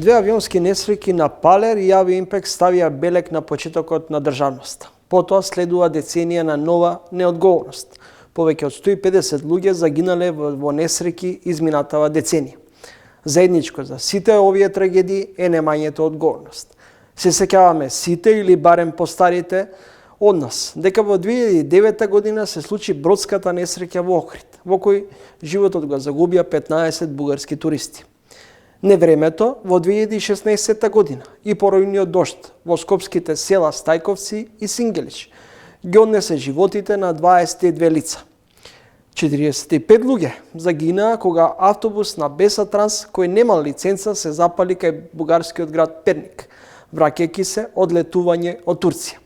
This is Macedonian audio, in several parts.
Две авионски несреќи на Палер и Ави Импекс ставија белег на почетокот на државноста. Потоа следува деценија на нова неодговорност. Повеќе од 150 луѓе загинале во несреќи изминатава деценија. Заедничко за сите овие трагедии е немањето одговорност. Се сеќаваме сите или барем постарите од нас дека во 2009 година се случи бродската несреќа во Охрид, во кој животот го загубија 15 бугарски туристи. Невремето во 2016 година и поројниот дожд во скопските села Стајковци и Сингелич ги однесе животите на 22 лица. 45 луѓе загинаа кога автобус на Беса Транс кој немал лиценца се запали кај бугарскиот град Перник, враќајќи се од летување од Турција.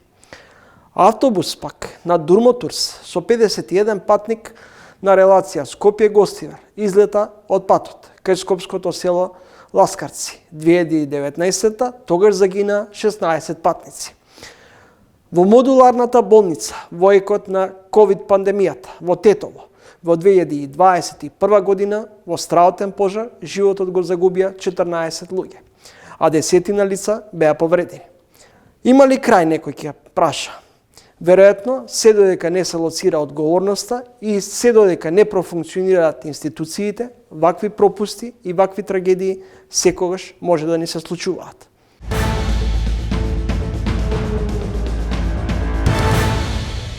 Автобус пак на Дурмотурс со 51 патник на релација Скопје-Гостивар излета од патот кај скопското село Ласкарци. 2019 тогаш загина 16 патници. Во модуларната болница во екот на ковид пандемијата во Тетово во 2021 година во страотен пожар животот го загубија 14 луѓе, а десетина лица беа повредени. Има ли крај, некој ќе праша? Веројатно, се додека не се лоцира одговорноста и се додека не профункционираат институциите, вакви пропусти и вакви трагедии секогаш може да ни се случуваат.